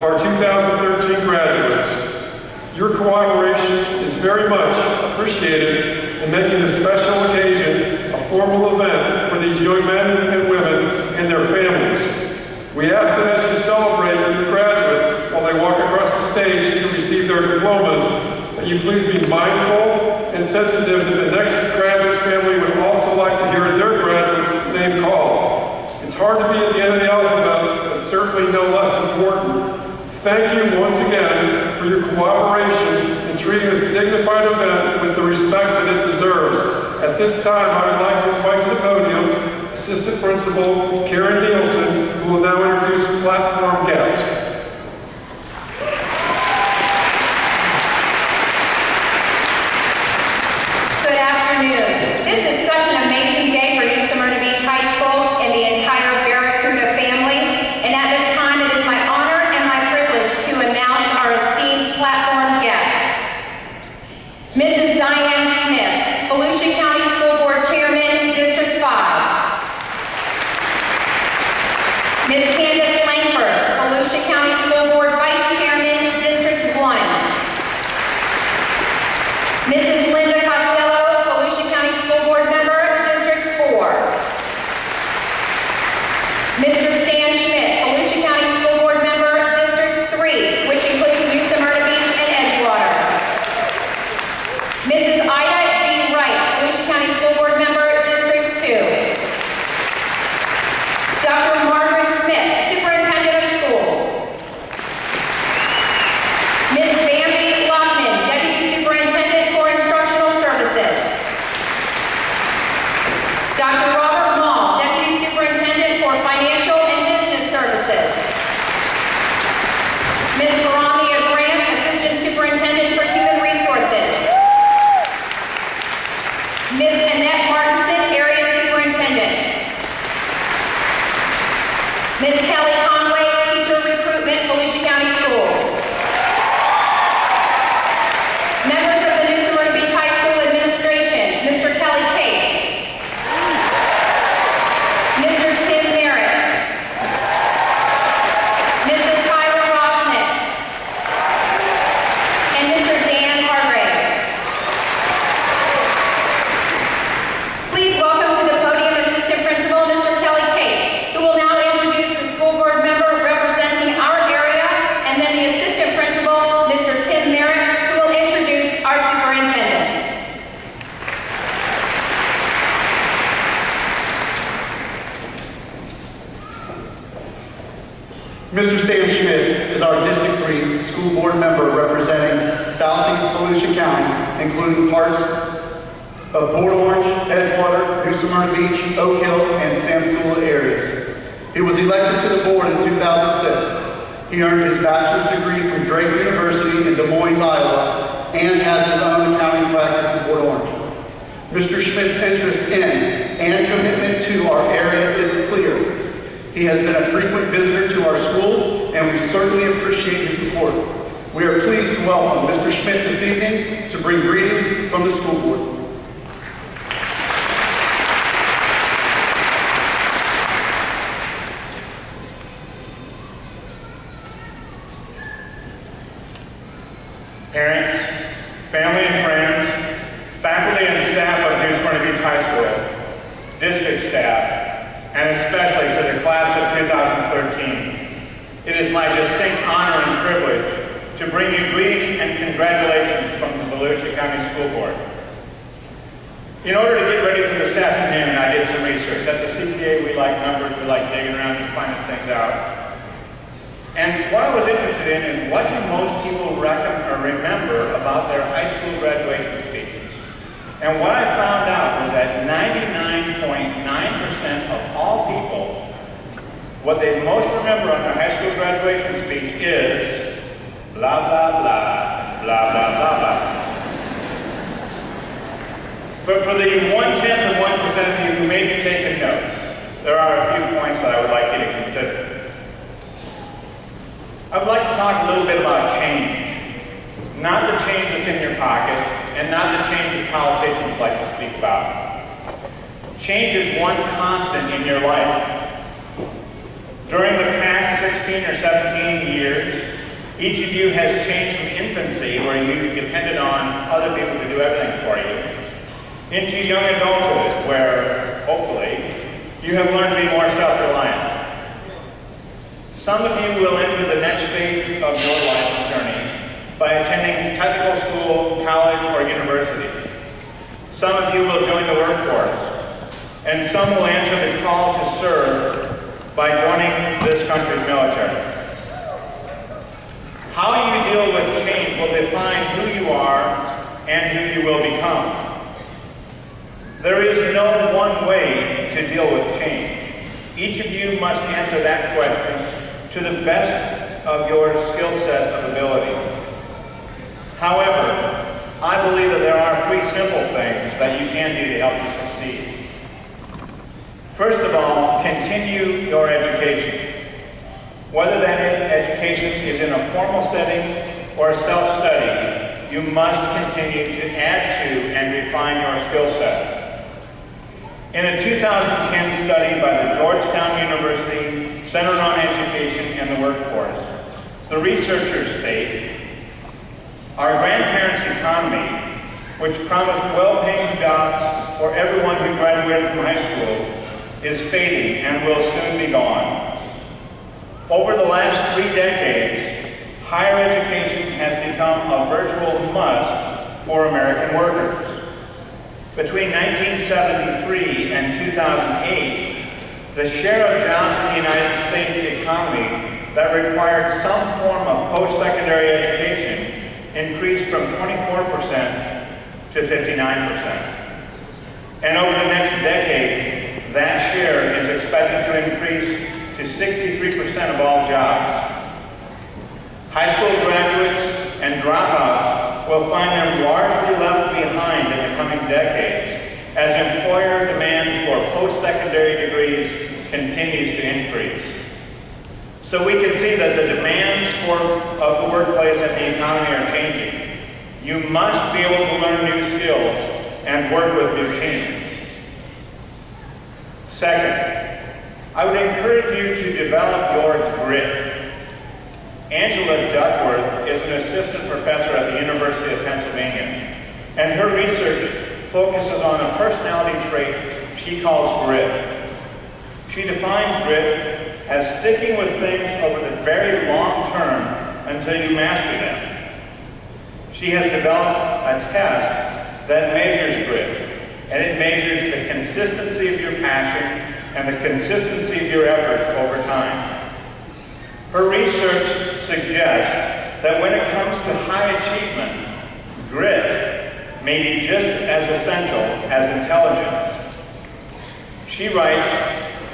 Our 2013 graduates, your cooperation is very much appreciated in making this special occasion a formal event for these young men and women and their families. We ask that as you celebrate your graduates while they walk across the stage to receive their diplomas, that you please be mindful and sensitive that the next graduate's family would also like to hear their graduate's name called. It's hard to be at the end of the alphabet, but certainly no less important. Thank you once again for your cooperation in treating this dignified event with the respect that it deserves. At this time, I would like to invite to the podium Assistant Principal Karen Nielsen, who will now introduce platform guests. Good afternoon. This is such an amazing day for New Smyrna Beach High School and the entire Barracuda family. And at this time, it is my honor and my privilege to announce our esteemed platform guests. Mrs. Stan Schmidt, Volusia County School Board Chairman, District 5. Ms. Candace Langford, Volusia County School Board Vice Chairman, District 1. Mrs. Linda Costello, Volusia County School Board Member, District 4. Mr. Stan Schmidt, Volusia County School Board Member, District 3, which includes New Smyrna Beach and Edgewater. Mrs. Ida D. Wright, Volusia County School Board Member, District 2. Dr. Margaret Smith, Superintendent of Schools. Ms. Bambi Lockman, Deputy Superintendent for Instructional Services. Dr. Robert Mall, Deputy Superintendent for Financial and Business Services. Ms. Veronica Grant, Assistant Superintendent for Human Resources. Ms. Annette Martinson, Area Superintendent. Ms. Kelly Conway, Teacher Recruitment, Volusia County Schools. Members of the New Smyrna Beach High School Administration, Mr. Kelly Case. Mr. Tim Merritt. Mrs. Tyra Rosnick. And Mr. Dan Hargrave. Please welcome to the podium Assistant Principal, Mr. Kelly Case, who will now introduce the school board member representing our area, and then the Assistant Principal, Mr. Tim Merritt, who will introduce our superintendent. Mr. Stan Schmidt is our District 3 school board member representing Southeast Volusia County, including parts of Port Orange, Edgewater, New Smyrna Beach, Oak Hill, and Samsula areas. He was elected to the board in 2006. He earned his bachelor's degree from Drake University in Des Moines, Iowa, and has his own accounting practice in Port Orange. Mr. Schmidt's interest in and commitment to our area is clear. He has been a frequent visitor to our school, and we certainly appreciate his support. We are pleased to welcome Mr. Schmidt this evening to bring greetings from the school board. Parents, family and friends, faculty and staff of New Smyrna Beach High School, district staff, and especially to the class of 2013. It is my distinct honor and privilege to bring you greetings and congratulations from the Volusia County School Board. In order to get ready for this afternoon, I did some research. At the CPA, we like numbers, we like digging around and finding things out. And what I was interested in is what do most people remember about their high school graduation speeches? And what I found out was that 99.9% of all people, what they most remember on their high school graduation speech is blah, blah, blah, blah, blah, blah, blah. But for the 1/10 of 1% of you who may be taking notes, there are a few points that I would like you to consider. I would like to talk a little bit about change. Not the change that's in your pocket, and not the change that politicians like to speak about. Change is one constant in your life. During the past 16 or 17 years, Each of you has changed from infancy, where you depended on other people to do everything for you, into young adulthood, where, hopefully, you have learned to be more self-reliant. Some of you will enter the next phase of your life journey by attending technical school, college, or university. Some of you will join the workforce, and some will answer the call to serve by joining this country's military. How you deal with change will define who you are and who you will become. There is no one way to deal with change. Each of you must answer that question to the best of your skill set of ability. However, I believe that there are 3 simple things that you can do to help you succeed. First of all, continue your education. Whether that education is in a formal setting or self-study, you must continue to add to and refine your skill set. In a 2010 study by the Georgetown University Center on Education and the Workforce, the researchers state, our grandparents' economy, which promised well-paying jobs for everyone who graduated from high school, is fading and will soon be gone. Over the last 3 decades, higher education has become a virtual must for American workers. Between 1973 and 2008, the share of jobs in the United States economy that required some form of post-secondary education increased from 24% to 59%. And over the next decade, that share is expected to increase to 63% of all jobs. High school graduates and dropouts will find them largely left behind in the coming decades as employer demand for post-secondary degrees continues to increase. So we can see that the demands of the workplace and the economy are changing. You must be able to learn new skills and work with new teams. Second, I would encourage you to develop your grit. Angela Duckworth is an assistant professor at the University of Pennsylvania, and her research focuses on a personality trait she calls grit. She defines grit as sticking with things over the very long term until you master them. She has developed a test that measures grit, and it measures the consistency of your passion and the consistency of your effort over time. Her research suggests that when it comes to high achievement, grit may be just as essential as intelligence. She writes,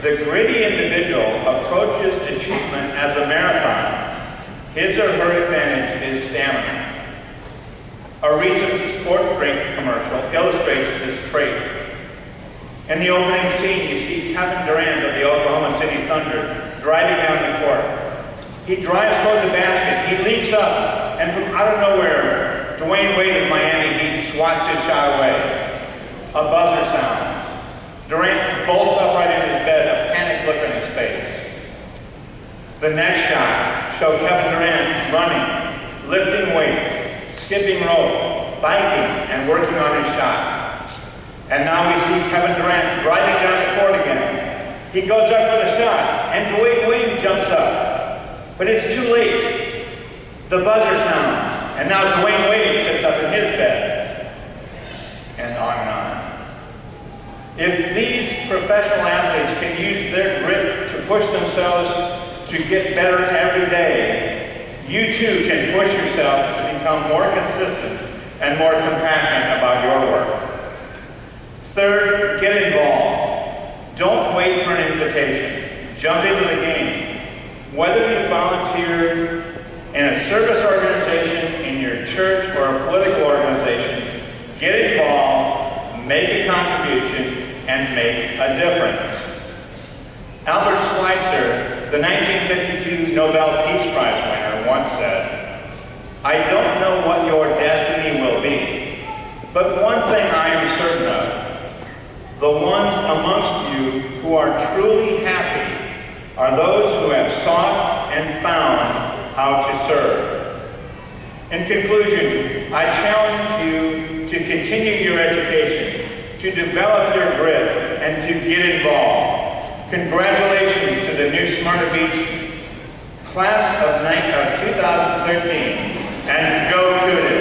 the gritty individual approaches achievement as a marathon. His or her advantage is stamina. A recent sport drink commercial illustrates this trait. In the opening scene, you see Kevin Durant of the Oklahoma City Thunder driving down the court. He drives toward the basket, he leaps up, and from out of nowhere, Dwayne Wade of Miami Heat swats his shot away. A buzzer sounds. Durant bolts upright in his bed, a panic look on his face. The next shot showed Kevin Durant running, lifting weights, skipping rope, biking, and working on his shot. And now we see Kevin Durant driving down the court again. He goes up for the shot, and Dwayne Wade jumps up. But it's too late. The buzzer sounds, and now Dwayne Wade sits up in his bed. And on and on. If these professional athletes can use their grit to push themselves to get better every day, you too can push yourself to become more consistent and more compassionate about your work. Third, get involved. Don't wait for an invitation. Jump into the game. Whether you volunteer in a service organization, in your church, or a political organization, get involved, make a contribution, and make a difference. Albert Schweitzer, the 1952 Nobel Peace Prize winner, once said, I don't know what your destiny will be, but one thing I am certain of, the ones amongst you who are truly happy are those who have sought and found how to serve. In conclusion, I challenge you to continue your education, to develop your grit, and to get involved. Congratulations to the new Smyrna Beach class of 2013, and go Cougars!